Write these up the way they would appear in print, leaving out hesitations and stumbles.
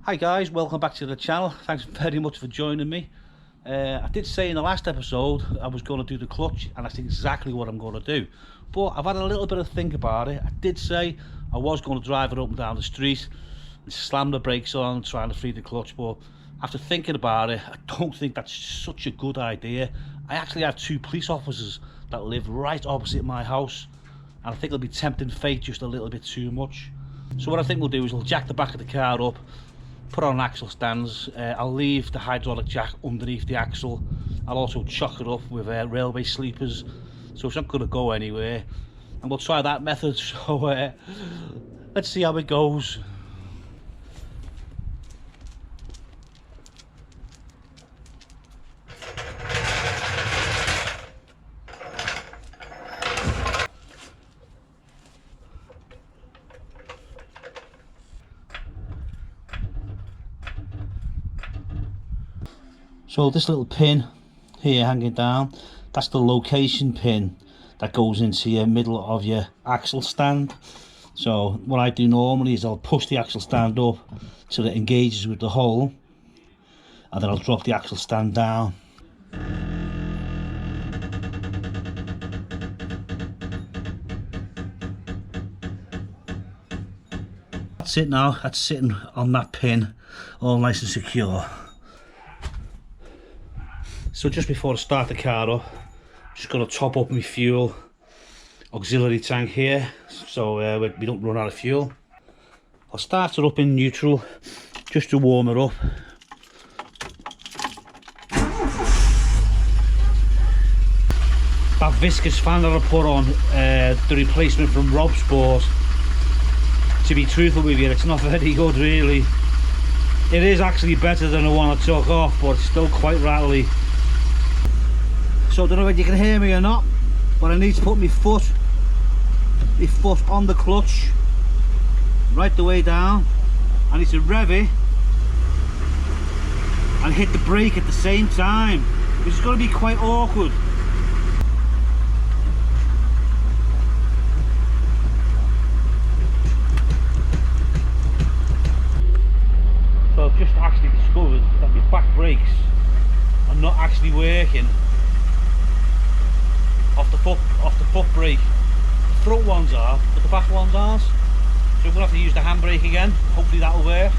Hi guys, welcome back to the channel. Thanks very much for joining me. I did say in the last episode I was going to do the clutch, and that's exactly what I'm going to do. But I've had a little bit of think about it. I did say I was going to drive it up and down the street and slam the brakes on trying to free the clutch, but after thinking about it, I don't think that's such a good idea. I actually have two police officers that live right opposite my house, and I think it'll be tempting fate just a little bit too much. So what I think we'll do is we'll jack the back of the car up, put on axle stands. I'll leave the hydraulic jack underneath the axle. I'll also chock it up with railway sleepers, so it's not going to go anywhere, and we'll try that method. So let's see how it goes. So this little pin here hanging down, that's the location pin that goes into your middle of your axle stand. So what I do normally is I'll push the axle stand up so that it engages with the hole, and then I'll drop the axle stand down. That's it now, that's sitting on that pin all nice and secure. So just before I start the car up, I'm just going to top up my fuel auxiliary tank here, so we don't run out of fuel. I'll start it up in neutral just to warm it up. That viscous fan that I put on, the replacement from Rob Sport, to be truthful with you, it's not very good really. It is actually better than the one I took off, but it's still quite rattly. So I don't know if you can hear me or not, but I need to put my foot on the clutch right the way down. I need to rev it and hit the brake at the same time, which is going to be quite awkward. So I've just actually discovered that my back brakes are not actually working off the foot brake. The front ones are, but the back ones aren't. So I'm going to have to use the handbrake again. Hopefully that'll work.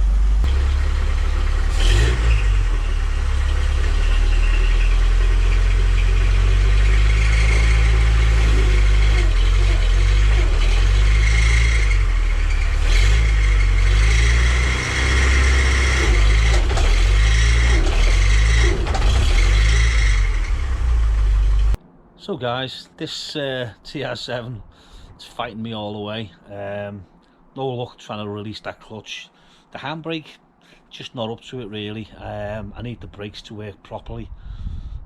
So guys, this TR7 is fighting me all the way. No luck trying to release that clutch. The handbrake, just not up to it really. I need the brakes to work properly,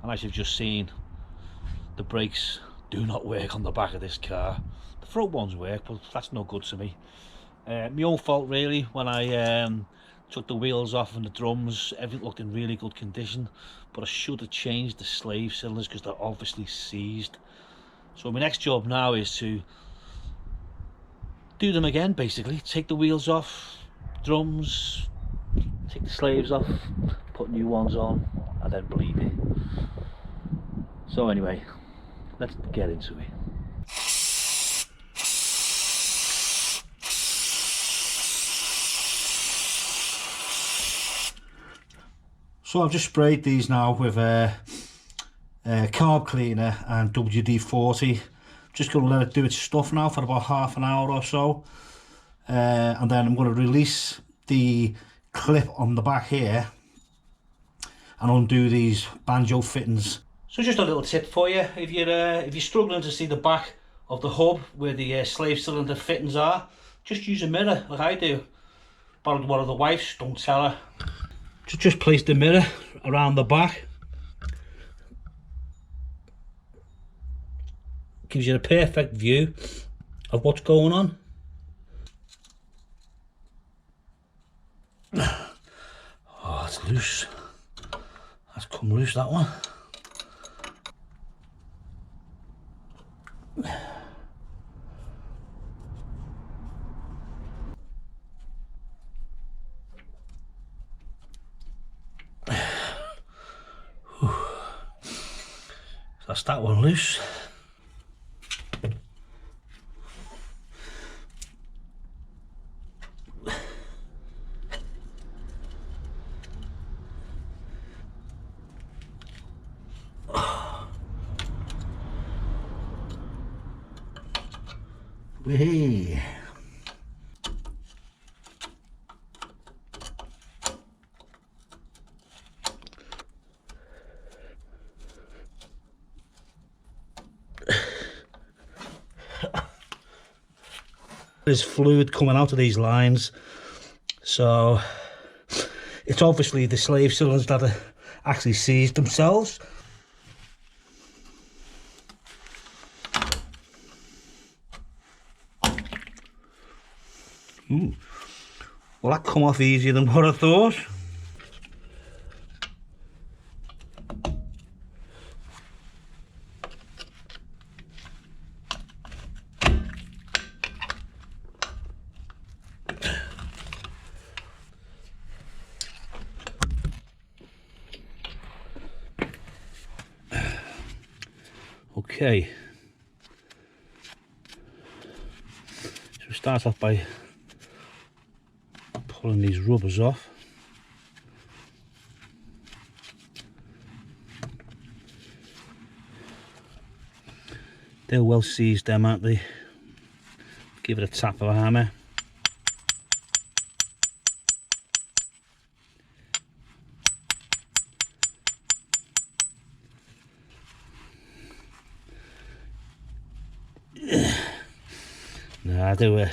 and as you've just seen, the brakes do not work on the back of this car. The front ones work, but that's no good to me. My own fault really. When I took the wheels off and the drums, everything looked in really good condition, but I should have changed the slave cylinders because they're obviously seized. So my next job now is to do them again, basically. Take the wheels off, drums, take the slaves off, put new ones on, and then bleed it. So anyway, let's get into it. So I've just sprayed these now with carb cleaner and WD-40. Just going to let it do its stuff now for about half an hour or so, and then I'm going to release the clip on the back here and undo these banjo fittings. So just a little tip for you: if you're struggling to see the back of the hub where the slave cylinder fittings are, just use a mirror like I do. Borrowed one of the wife's, don't tell her. Just place the mirror around the back. Gives you a perfect view of what's going on. Oh, it's loose. That's come loose, that one. That's that one loose. Hey. There's fluid coming out of these lines, so it's obviously the slave cylinders that are actually seized themselves. Well, that come off easier than what I thought. Okay, so we start off by pulling these rubbers off. They're well seized them, aren't they? Give it a tap of a hammer. Nah, they were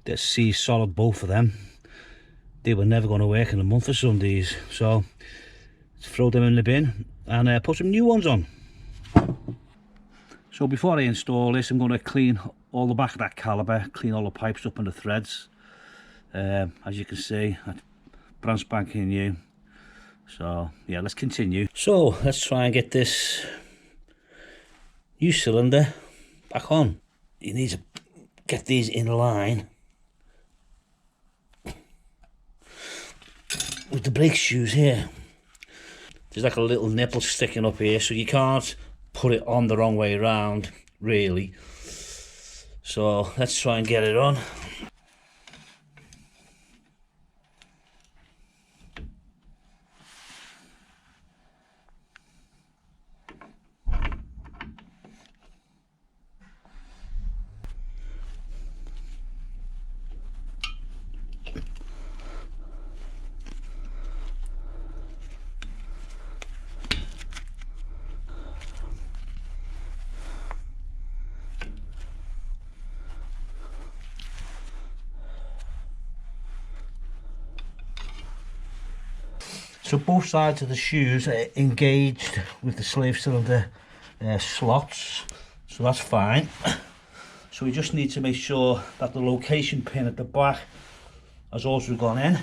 they're seized solid, both of them. They were never going to work in a month or Sundays, so let's throw them in the bin and put some new ones on. So before I install this, I'm going to clean all the back of that caliper, clean all the pipes up and the threads. As you can see, that's brand spanking new. So yeah, let's continue. So let's try and get this new cylinder back on. You need to get these in line with the brake shoes here. There's like a little nipple sticking up here, so you can't put it on the wrong way around, really. So let's try and get it on. So both sides of the shoes are engaged with the slave cylinder slots, so that's fine. So we just need to make sure that the location pin at the back has also gone in.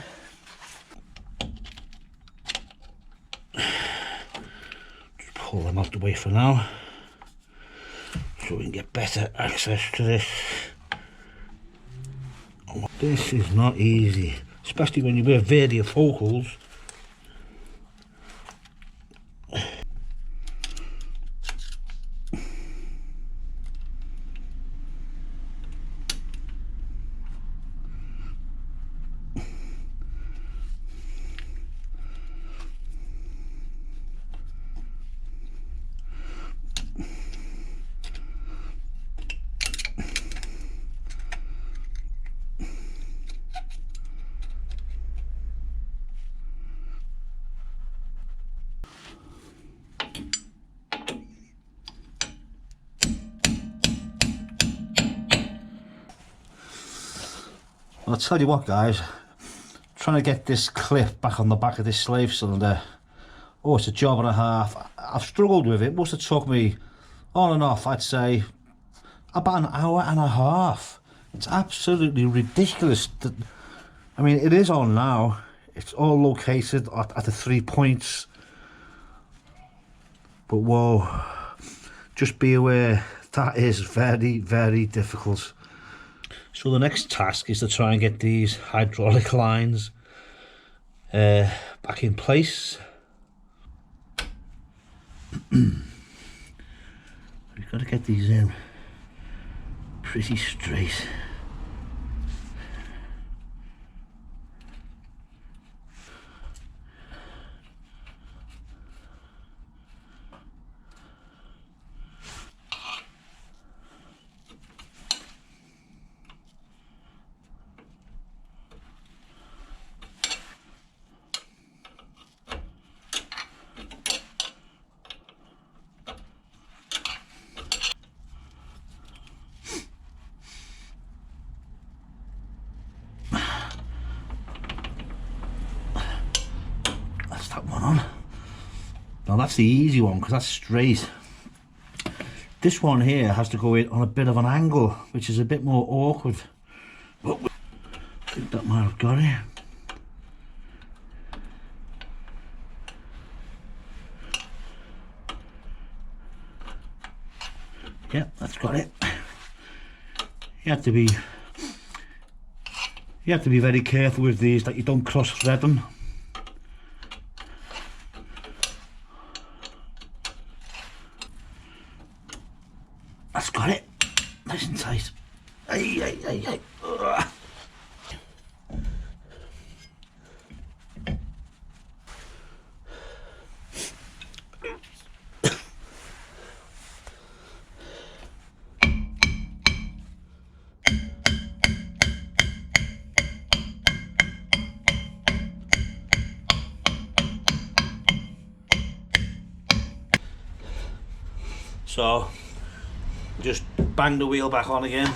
Just pull them out the way for now, so we can get better access to this. This is not easy, especially when you wear variofocals. Well, I'll tell you what, guys, trying to get this clip back on the back of this slave cylinder, oh, it's a job and a half. I've struggled with it. Must have took me on and off, I'd say, about an hour and a half. It's absolutely ridiculous. I mean, it is on now. It's all located at the 3 points. But whoa, just be aware, that is very, very difficult. So the next task is to try and get these hydraulic lines back in place. We've got to get these in pretty straight. That's that one on. Now that's the easy one because that's straight. This one here has to go in on a bit of an angle, which is a bit more awkward. But I think that might have got it. Yeah, that's got it. You have to be very careful with these that you don't cross thread them. That's got it. Nice and tight. Ay, ay, ay, ay. Ugh. So just bang the wheel back on again.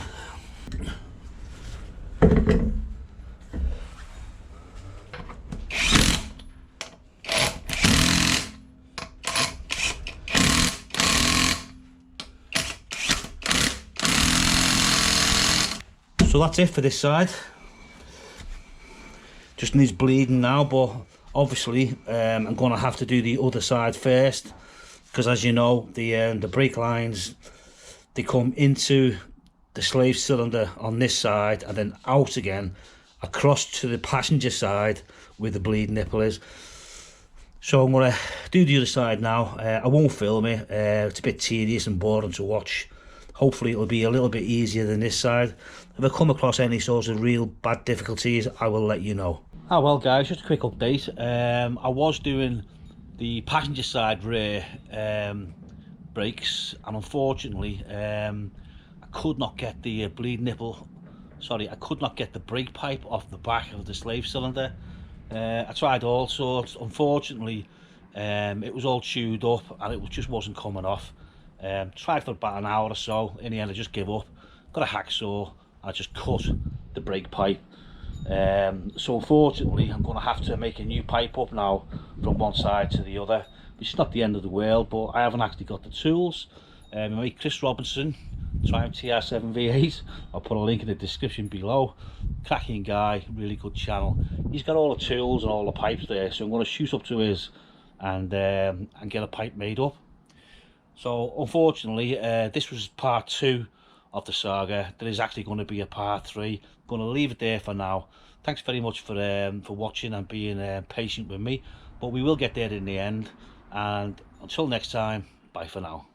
So that's it for this side. Just needs bleeding now, but obviously I'm going to have to do the other side first, because as you know, the brake lines, they come into the slave cylinder on this side and then out again across to the passenger side where the bleed nipple is. So I'm going to do the other side now. I won't film it, it's a bit tedious and boring to watch. Hopefully it'll be a little bit easier than this side. If I come across any sorts of real bad difficulties, I will let you know. Oh well guys, just a quick update. I was doing the passenger side rear brakes, and unfortunately I could not get the bleed nipple, I could not get the brake pipe off the back of the slave cylinder. I tried all sorts. Unfortunately it was all chewed up and it just wasn't coming off. Tried for about an hour or so. In the end I just gave up, got a hacksaw, I just cut the brake pipe. So unfortunately I'm going to have to make a new pipe up now from one side to the other, which is not the end of the world, but I haven't actually got the tools. My mate Chris Robinson, Triumph TR7 V8, I'll put a link in the description below. Cracking guy, really good channel. He's got all the tools and all the pipes there, so I'm going to shoot up to his and get a pipe made up. So unfortunately this was part 2 of the saga. There is actually going to be a part 3. I'm going to leave it there for now. Thanks very much for watching and being patient with me, but we will get there in the end. And until next time, bye for now.